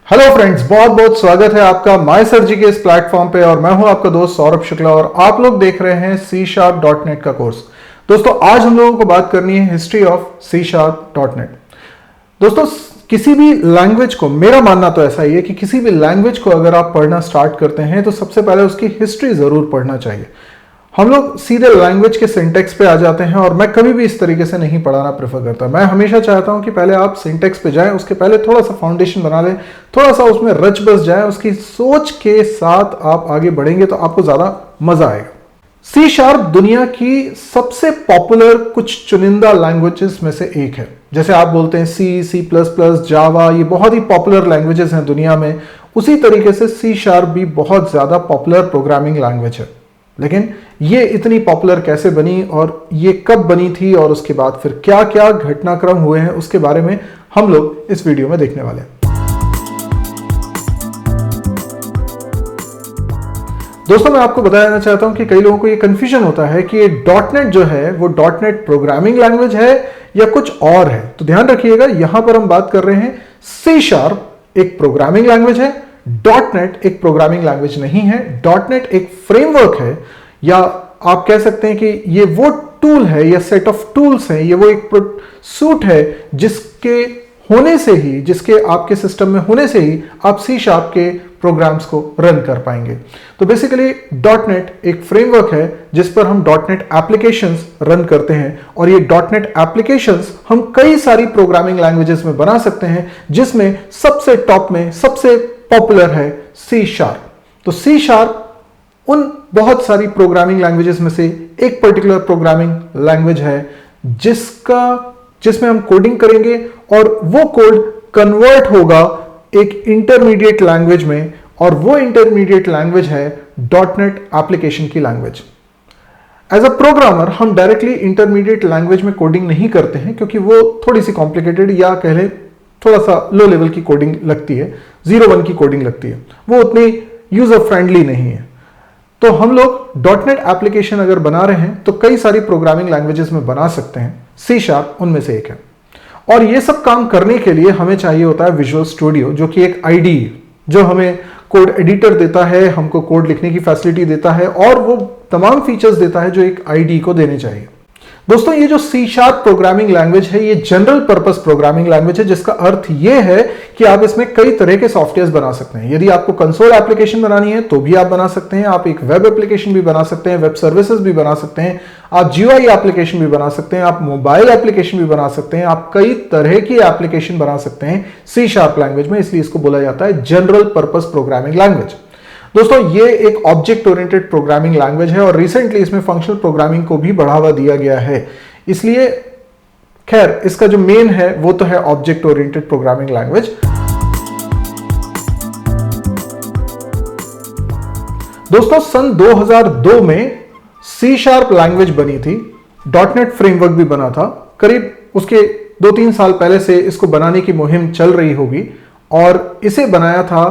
Hello friends, बहुत बहुत स्वागत है आपका माय सर्जी के इस प्लेटफॉर्म पे। और मैं हूं आपका दोस्त सौरभ शुक्ला और आप लोग देख रहे हैं C#.net का कोर्स। दोस्तों, आज हम लोगों को बात करनी है हिस्ट्री ऑफ C#.net। दोस्तों, किसी भी लैंग्वेज को, मेरा मानना तो ऐसा ही है कि किसी भी लैंग्वेज को अगर आप पढ़ना स्टार्ट करते हैं तो सबसे पहले उसकी हिस्ट्री जरूर पढ़ना चाहिए। हम लोग सीधे लैंग्वेज के सिंटेक्स पे आ जाते हैं और मैं कभी भी इस तरीके से नहीं पढ़ाना प्रेफर करता। मैं हमेशा चाहता हूं कि पहले आप सिंटेक्स पे जाएं, उसके पहले थोड़ा सा फाउंडेशन बना लें, थोड़ा सा उसमें रच बस जाएं, उसकी सोच के साथ आप आगे बढ़ेंगे तो आपको ज्यादा मजा आएगा। C# दुनिया की सबसे पॉपुलर कुछ चुनिंदा लैंग्वेजेस में से एक है। जैसे आप बोलते हैं C++, जावा, ये बहुत ही पॉपुलर लैंग्वेजेस हैं दुनिया में। उसी तरीके से C# भी बहुत ज्यादा पॉपुलर प्रोग्रामिंग लैंग्वेज है। लेकिन ये इतनी पॉपुलर कैसे बनी और ये कब बनी थी और उसके बाद फिर क्या क्या घटनाक्रम हुए हैं, उसके बारे में हम लोग इस वीडियो में देखने वाले हैं। दोस्तों, मैं आपको बताना चाहता हूं कि कई लोगों को ये कंफ्यूजन होता है कि ये .NET जो है वो .NET प्रोग्रामिंग लैंग्वेज है या कुछ और है। तो ध्यान रखिएगा, यहां पर हम बात कर रहे हैं C# एक प्रोग्रामिंग लैंग्वेज है, .NET एक प्रोग्रामिंग लैंग्वेज नहीं है। .NET एक फ्रेमवर्क है, या आप कह सकते हैं कि ये वो टूल है या सेट ऑफ टूल्स हैं, ये वो एक सूट है जिसके होने से ही, जिसके आपके सिस्टम में होने से ही आप C# के प्रोग्राम्स को रन कर पाएंगे। तो बेसिकली .NET एक फ्रेमवर्क है जिस पर हम .NET एप्लीकेशंस रन करते हैं और ये .NET एप्लीकेशंस हम कई सारी प्रोग्रामिंग लैंग्वेजेस में बना सकते हैं, जिसमें सबसे टॉप में सबसे पॉपुलर है C#। तो C# उन बहुत सारी प्रोग्रामिंग लैंग्वेजेस में से एक पर्टिकुलर प्रोग्रामिंग लैंग्वेज है जिसमें हम कोडिंग करेंगे और वो कोड कन्वर्ट होगा एक इंटरमीडिएट लैंग्वेज में, और वो इंटरमीडिएट लैंग्वेज है .NET एप्लीकेशन की लैंग्वेज। एज अ प्रोग्रामर हम डायरेक्टली इंटरमीडिएट लैंग्वेज में कोडिंग नहीं करते हैं क्योंकि वो थोड़ी सी कॉम्प्लिकेटेड या कह लें थोड़ा सा लो लेवल की कोडिंग लगती है, 0-1 की कोडिंग लगती है, वो उतनी यूजर फ्रेंडली नहीं है। तो हम लोग .NET एप्लीकेशन अगर बना रहे हैं तो कई सारी प्रोग्रामिंग लैंग्वेजेस में बना सकते हैं, C# उनमें से एक है। और ये सब काम करने के लिए हमें चाहिए होता है विजुअल स्टूडियो, जो कि एक IDE जो हमें कोड एडिटर देता है, हमको कोड लिखने की फैसिलिटी देता है और वो तमाम फीचर्स देता है जो एक IDE को देने चाहिए। दोस्तों, ये जो C# प्रोग्रामिंग लैंग्वेज है ये जनरल पर्पस प्रोग्रामिंग लैंग्वेज है, जिसका अर्थ ये है कि आप इसमें कई तरह के सॉफ्टवेयर बना सकते हैं। यदि आपको कंसोल एप्लीकेशन बनानी है तो भी आप बना सकते हैं, आप एक वेब एप्लीकेशन भी बना सकते हैं, वेब सर्विसेज भी बना सकते हैं, आप GUI एप्लीकेशन भी बना सकते हैं, आप मोबाइल एप्लीकेशन भी बना सकते हैं, आप कई तरह की एप्लीकेशन बना सकते हैं C# लैंग्वेज में। इसलिए इसको बोला जाता है जनरल पर्पस प्रोग्रामिंग लैंग्वेज। दोस्तों, ये एक ऑब्जेक्ट ओरिएंटेड प्रोग्रामिंग लैंग्वेज है और रिसेंटली इसमें फंक्शनल प्रोग्रामिंग को भी बढ़ावा दिया गया है। इसलिए खैर इसका जो मेन है वो तो है ऑब्जेक्ट ओरिएंटेड प्रोग्रामिंग लैंग्वेज। दोस्तों, सन 2002 में C# लैंग्वेज बनी थी, .NET फ्रेमवर्क भी बना था। करीब उसके 2-3 साल पहले से इसको बनाने की मुहिम चल रही होगी और इसे बनाया था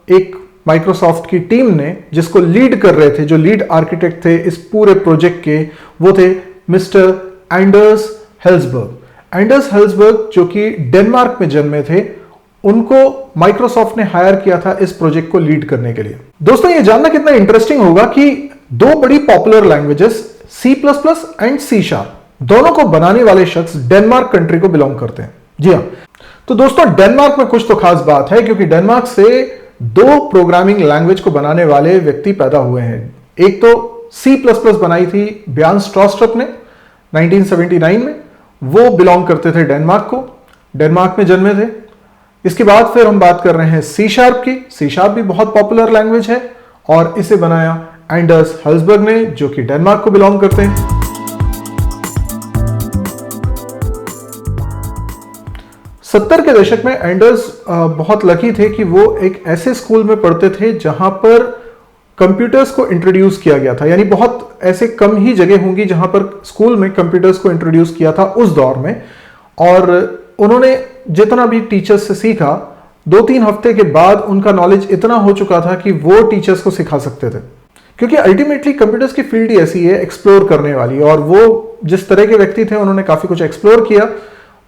एक माइक्रोसॉफ्ट की टीम ने, जिसको लीड कर रहे थे, जो लीड आर्किटेक्ट थे इस पूरे प्रोजेक्ट के, वो थे मिस्टर एंडर्स हेल्सबर्ग। एंडर्स हेल्सबर्ग जो कि डेनमार्क में जन्मे थे, उनको माइक्रोसॉफ्ट ने हायर किया था इस प्रोजेक्ट को लीड करने के लिए। दोस्तों, ये जानना कितना इंटरेस्टिंग होगा कि दो बड़ी popular languages C++ and C# दोनों को बनाने वाले शख्स डेनमार्क कंट्री को बिलोंग करते हैं। जी हाँ, तो दोस्तों डेनमार्क में कुछ तो खास बात है क्योंकि डेनमार्क से 2 प्रोग्रामिंग लैंग्वेज को बनाने वाले व्यक्ति पैदा हुए हैं। एक तो C++ बनाई थी ब्यान स्ट्रॉस्ट्रप ने 1979 में, वो बिलोंग करते थे डेनमार्क को, डेनमार्क में जन्मे थे। इसके बाद फिर हम बात कर रहे हैं C# की। C# भी बहुत पॉपुलर लैंग्वेज है और इसे बनाया एंडर्स हेल्सबर्ग ने, जो कि डेनमार्क को बिलोंग करते हैं। 70 के दशक में एंडर्स बहुत लकी थे कि वो एक ऐसे स्कूल में पढ़ते थे जहां पर कंप्यूटर्स को इंट्रोड्यूस किया गया था। यानी बहुत ऐसे कम ही जगह होंगी जहां पर स्कूल में कंप्यूटर्स को इंट्रोड्यूस किया था उस दौर में। और उन्होंने जितना भी टीचर्स से सीखा, 2-3 हफ्ते के बाद उनका नॉलेज इतना हो चुका था कि वो टीचर्स को सिखा सकते थे, क्योंकि अल्टीमेटली कंप्यूटर्स की फील्ड ही ऐसी है एक्सप्लोर करने वाली। और वो जिस तरह के व्यक्ति थे उन्होंने काफी कुछ एक्सप्लोर किया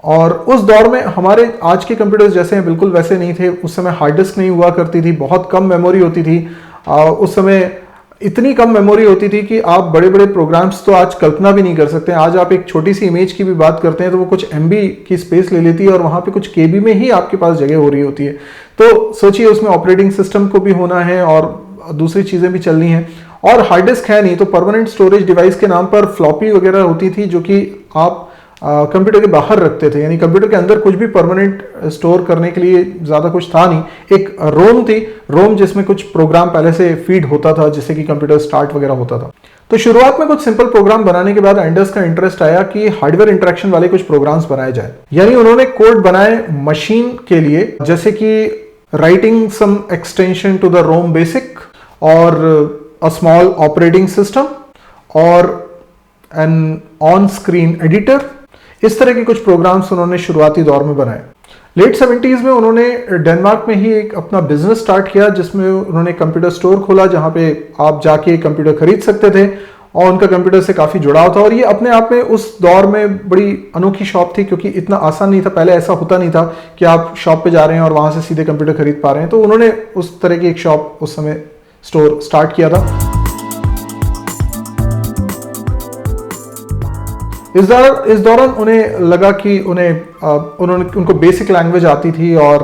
और उस दौर में हमारे आज के कंप्यूटर्स जैसे हैं बिल्कुल वैसे नहीं थे। उस समय हार्ड डिस्क नहीं हुआ करती थी, बहुत कम मेमोरी होती थी। उस समय इतनी कम मेमोरी होती थी कि आप बड़े बड़े प्रोग्राम्स तो आज कल्पना भी नहीं कर सकते हैं। आज आप एक छोटी सी इमेज की भी बात करते हैं तो वो कुछ एमबी की स्पेस ले लेती है और वहाँ पे कुछ केबी में ही आपके पास जगह हो रही होती है। तो सोचिए उसमें ऑपरेटिंग सिस्टम को भी होना है और दूसरी चीज़ें भी चलनी हैं, और हार्ड डिस्क है नहीं, तो परमानेंट स्टोरेज डिवाइस के नाम पर फ्लॉपी वगैरह होती थी जो कि आप कंप्यूटर के बाहर रखते थे, यानी कंप्यूटर के अंदर कुछ भी परमानेंट स्टोर करने के लिए ज़्यादा कुछ था नहीं। एक रोम थी, रोम जिसमें कुछ प्रोग्राम पहले से फीड होता था जिससे कि कंप्यूटर स्टार्ट वगैरह होता था। तो शुरुआत में कुछ सिंपल प्रोग्राम बनाने के बाद एंडर्स का इंटरेस्ट आया कि हार्डवेयर इंटरेक्शन वाले कुछ प्रोग्राम्स बनाए जाए, यानी उन्होंने कोड बनाए मशीन के लिए, जैसे कि writing some extension to the ROM BASIC और अ स्मॉल ऑपरेटिंग सिस्टम और एन ऑन स्क्रीन एडिटर। इस तरह के कुछ प्रोग्राम्स उन्होंने शुरुआती दौर में बनाए। लेट 70s में उन्होंने डेनमार्क में ही एक अपना बिजनेस स्टार्ट किया जिसमें उन्होंने कंप्यूटर स्टोर खोला जहां पे आप जाके कंप्यूटर खरीद सकते थे और उनका कंप्यूटर से काफ़ी जुड़ाव था। और ये अपने आप में उस दौर में बड़ी अनोखी शॉप थी क्योंकि इतना आसान नहीं था, पहले ऐसा होता नहीं था कि आप शॉप पे जा रहे हैं और वहां से सीधे कंप्यूटर खरीद पा रहे हैं। तो उन्होंने उस तरह की एक शॉप उस समय स्टोर स्टार्ट किया था। इस दौरान उन्हें लगा कि उनको बेसिक लैंग्वेज आती थी और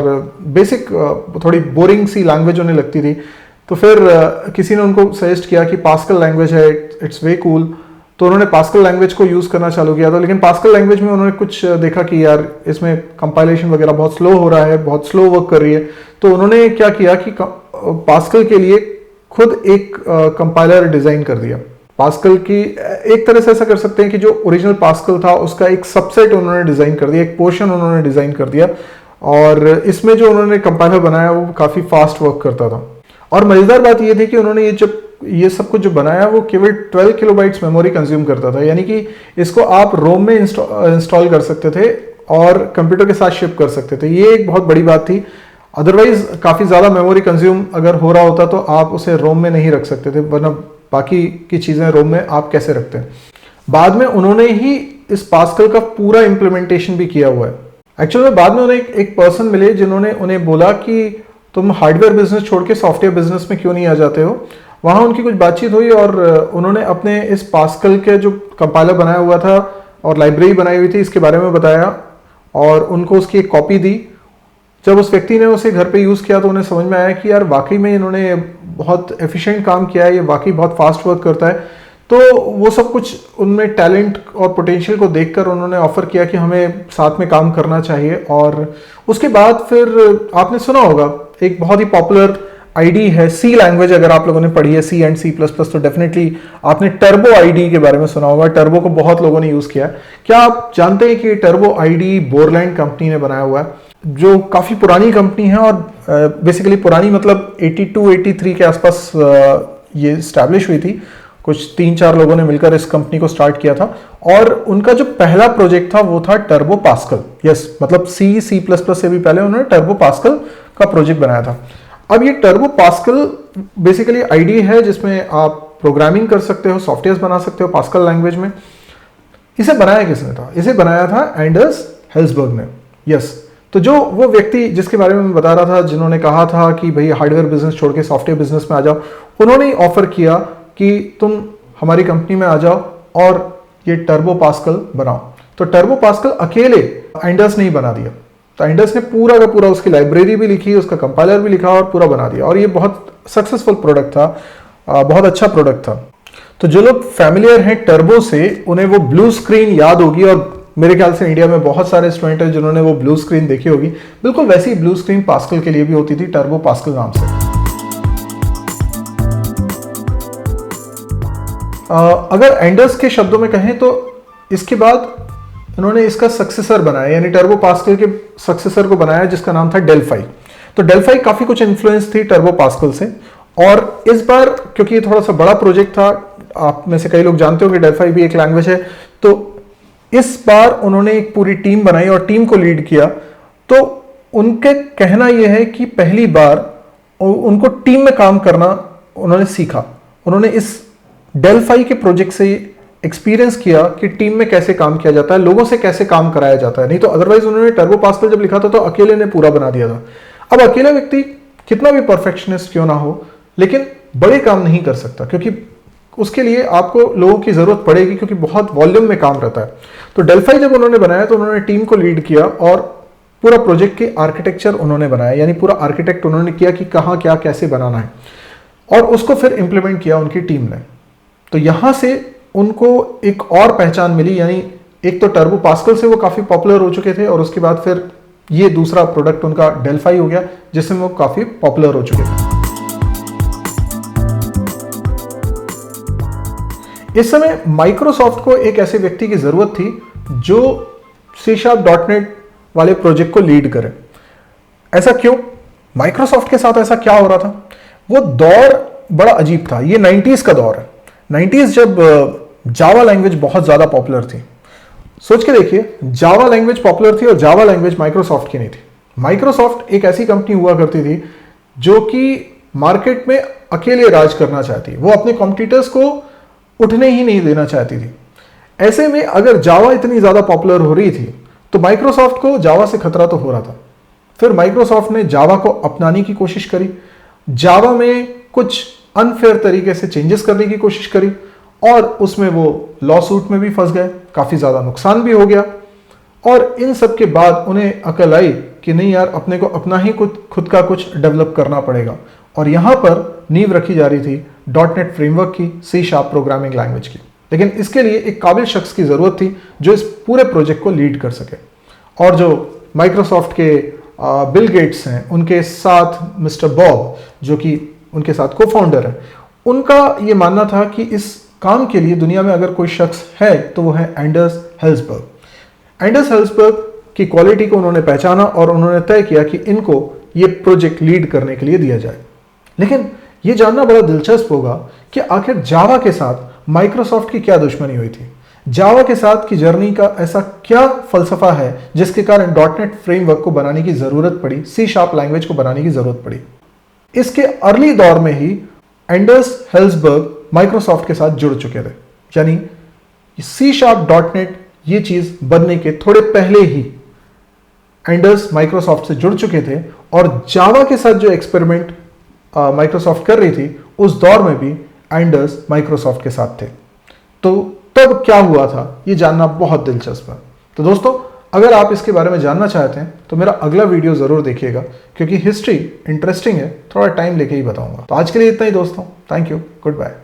बेसिक थोड़ी बोरिंग सी लैंग्वेज उन्हें लगती थी। तो फिर किसी ने उनको सजेस्ट किया कि पास्कल लैंग्वेज है, इट्स वे कूल। तो उन्होंने पास्कल लैंग्वेज को यूज़ करना चालू किया था, लेकिन पास्कल लैंग्वेज में उन्होंने कुछ देखा कि यार इसमें कंपाइलेशन वगैरह बहुत स्लो हो रहा है, बहुत स्लो वर्क कर रही है। तो उन्होंने क्या किया कि पास्कल के लिए खुद एक कंपाइलर डिज़ाइन कर दिया। पास्कल की एक तरह से ऐसा कर सकते हैं कि जो ओरिजिनल पास्कल था उसका एक सबसेट उन्होंने डिज़ाइन कर दिया, एक पोर्शन उन्होंने डिज़ाइन कर दिया, और इसमें जो उन्होंने कंपाइलर बनाया वो काफ़ी फास्ट वर्क करता था। और मज़ेदार बात ये थी कि उन्होंने ये सब कुछ जो बनाया वो केवल 12 किलोबाइट्स मेमोरी कंज्यूम करता था, यानी कि इसको आप रोम में इंस्टॉल कर सकते थे और कंप्यूटर के साथ शिप कर सकते थे। ये एक बहुत बड़ी बात थी। अदरवाइज काफ़ी ज़्यादा मेमोरी कंज्यूम अगर हो रहा होता तो आप उसे रोम में नहीं रख सकते थे, वरना बाकी की चीज़ें रोम में आप कैसे रखते हैं। बाद में उन्होंने ही इस पास्कल का पूरा इम्प्लीमेंटेशन भी किया हुआ है। एक्चुअली में बाद में उन्हें एक पर्सन मिले जिन्होंने उन्हें बोला कि तुम हार्डवेयर बिजनेस छोड़ के सॉफ्टवेयर बिजनेस में क्यों नहीं आ जाते हो। वहाँ उनकी कुछ बातचीत हुई और उन्होंने अपने इस पास्कल के जो कंपाइलर बनाया हुआ था और लाइब्रेरी बनाई हुई थी इसके बारे में बताया और उनको उसकी एक कॉपी दी। जब उस व्यक्ति ने उसे घर पे यूज़ किया तो उन्हें समझ में आया कि यार वाकई में इन्होंने बहुत एफिशिएंट काम किया है, ये वाकई बहुत फास्ट वर्क करता है। तो वो सब कुछ उनमें टैलेंट और पोटेंशियल को देखकर उन्होंने ऑफर किया कि हमें साथ में काम करना चाहिए। और उसके बाद फिर आपने सुना होगा एक बहुत ही पॉपुलर आईडी है सी लैंग्वेज, अगर आप लोगों ने पढ़ी है सी एंड सी प्लस प्लस तो डेफिनेटली आपने टर्बो आईडी के बारे में सुना होगा। टर्बो को बहुत लोगों ने यूज़ किया है। क्या आप जानते हैं कि टर्बो आईडी बोरलैंड कंपनी ने बनाया हुआ है, जो काफ़ी पुरानी कंपनी है और बेसिकली पुरानी मतलब 82-83 के आसपास ये स्टैब्लिश हुई थी। कुछ 3-4 लोगों ने मिलकर इस कंपनी को स्टार्ट किया था और उनका जो पहला प्रोजेक्ट था वो था टर्बो पास्कल। यस, मतलब सी प्लस प्लस से भी पहले उन्होंने टर्बो पास्कल का प्रोजेक्ट बनाया था। अब ये टर्बो पास्कल बेसिकली आईडी है जिसमें आप प्रोग्रामिंग कर सकते हो, सॉफ्टवेयर बना सकते हो पास्कल लैंग्वेज में। इसे बनाया किसने था? इसे बनाया था एंडर्स हेल्सबर्ग ने। यस, तो जो वो व्यक्ति जिसके बारे में मैं बता रहा था, जिन्होंने कहा था कि भाई हार्डवेयर बिजनेस छोड़ के सॉफ्टवेयर बिजनेस में आ जाओ, उन्होंने ऑफर किया कि तुम हमारी कंपनी में आ जाओ और ये टर्बो पास्कल बनाओ। तो टर्बो पास्कल अकेले एंडर्स ने ही बना दिया। तो एंडर्स ने पूरा का पूरा उसकी लाइब्रेरी भी लिखी, उसका कंपाइलर भी लिखा और पूरा बना दिया। और ये बहुत सक्सेसफुल प्रोडक्ट था, बहुत अच्छा प्रोडक्ट था। तो जो लोग फैमिलियर हैं टर्बो से उन्हें वो ब्लू स्क्रीन याद होगी, और मेरे ख्याल से इंडिया में बहुत सारे स्टूडेंट हैं जिन्होंने वो ब्लू स्क्रीन देखी होगी। बिल्कुल वैसी ब्लू स्क्रीन पास्कल के लिए भी होती थी, टर्बो पास्कल नाम से। अगर एंडर्स के शब्दों में कहें तो इसके बाद इन्होंने इसका सक्सेसर बनाया, यानी टर्बो पास्कल के सक्सेसर को बनाया जिसका नाम था डेल्फाई। तो डेल्फाई काफी कुछ इन्फ्लुएंस थी टर्बो पास्कल से। और इस बार क्योंकि ये थोड़ा सा बड़ा प्रोजेक्ट था, आप में से कई लोग जानते हो कि डेल्फाई भी एक लैंग्वेज है, तो इस बार उन्होंने एक पूरी टीम बनाई और टीम को लीड किया। तो उनके कहना यह है कि पहली बार उनको टीम में काम करना उन्होंने सीखा। उन्होंने इस डेल्फाई के प्रोजेक्ट से एक्सपीरियंस किया कि टीम में कैसे काम किया जाता है, लोगों से कैसे काम कराया जाता है। नहीं तो अदरवाइज उन्होंने टर्बो पास्कल जब लिखा था तो अकेले ने पूरा बना दिया था। अब अकेला व्यक्ति कितना भी परफेक्शनिस्ट क्यों ना हो, लेकिन बड़े काम नहीं कर सकता, क्योंकि उसके लिए आपको लोगों की जरूरत पड़ेगी, क्योंकि बहुत वॉल्यूम में काम रहता है। तो डेल्फाई जब उन्होंने बनाया तो उन्होंने टीम को लीड किया और पूरा प्रोजेक्ट की आर्किटेक्चर उन्होंने बनाया, यानी पूरा आर्किटेक्ट उन्होंने किया कि कहाँ क्या कैसे बनाना है, और उसको फिर इंप्लीमेंट किया उनकी टीम ने। तो यहां से उनको एक और पहचान मिली, यानी एक तो टर्बो पास्कल से वो काफी पॉपुलर हो चुके थे, और उसके बाद फिर ये दूसरा प्रोडक्ट उनका डेल्फाई हो गया जिसमें वो काफी पॉपुलर हो चुके थे। इस समय माइक्रोसॉफ्ट को एक ऐसे व्यक्ति की जरूरत थी जो C#.NET वाले प्रोजेक्ट को लीड करे। ऐसा क्यों? माइक्रोसॉफ्ट के साथ ऐसा क्या हो रहा था? वो दौर बड़ा अजीब था। ये 90s का दौर है। 90s जब जावा लैंग्वेज बहुत ज्यादा पॉपुलर थी। सोच के देखिए, जावा लैंग्वेज पॉपुलर थी और जावा लैंग्वेज माइक्रोसॉफ्ट की नहीं थी। माइक्रोसॉफ्ट एक ऐसी कंपनी हुआ करती थी जो कि मार्केट में अकेले राज करना चाहती, वो अपने कॉम्पिटिटर्स को उठने ही नहीं देना चाहती थी। ऐसे में अगर जावा इतनी ज्यादा पॉपुलर हो रही थी तो माइक्रोसॉफ्ट को जावा से खतरा तो हो रहा था। फिर माइक्रोसॉफ्ट ने जावा को अपनाने की कोशिश करी, जावा में कुछ अनफेयर तरीके से चेंजेस करने की कोशिश करी, और उसमें वो लॉ सूट में भी फंस गए, काफी ज्यादा नुकसान भी हो गया। और इन सब के बाद उन्हें अकल आई कि नहीं यार, अपने को अपना ही खुद का कुछ डेवलप करना पड़ेगा, और यहां पर नींव रखी जा रही थी .NET फ्रेमवर्क की, C# प्रोग्रामिंग लैंग्वेज की। लेकिन इसके लिए एक काबिल शख्स की जरूरत थी जो इस पूरे प्रोजेक्ट को लीड कर सके, और जो माइक्रोसॉफ्ट के बिल गेट्स हैं, उनके साथ मिस्टर बॉब जो कि उनके साथ को फाउंडर है, उनका ये मानना था कि इस काम के लिए दुनिया में अगर कोई शख्स है तो वो है एंडर्स हेल्सबर्ग। एंडर्स हेल्सबर्ग की क्वालिटी को उन्होंने पहचाना और उन्होंने तय किया कि इनको ये प्रोजेक्ट लीड करने के लिए दिया जाए। लेकिन ये जानना बड़ा दिलचस्प होगा कि आखिर जावा के साथ माइक्रोसॉफ्ट की क्या दुश्मनी हुई थी। जावा के साथ की जर्नी का ऐसा क्या फलसफा है जिसके कारण .NET फ्रेमवर्क को बनाने की जरूरत पड़ी, C# लैंग्वेज को बनाने की जरूरत पड़ी। इसके अर्ली दौर में ही एंडर्स हेल्सबर्ग माइक्रोसॉफ्ट के साथ जुड़ चुके थे, यानी C#.NET ये चीज बनने के थोड़े पहले ही एंडर्स माइक्रोसॉफ्ट से जुड़ चुके थे, और जावा के साथ जो एक्सपेरिमेंट माइक्रोसॉफ्ट कर रही थी उस दौर में भी एंडर्स माइक्रोसॉफ्ट के साथ थे। तो तब क्या हुआ था ये जानना बहुत दिलचस्प है। तो दोस्तों, अगर आप इसके बारे में जानना चाहते हैं तो मेरा अगला वीडियो जरूर देखिएगा, क्योंकि हिस्ट्री इंटरेस्टिंग है, थोड़ा टाइम लेके ही बताऊंगा। तो आज के लिए इतना ही दोस्तों, थैंक यू, गुड बाय।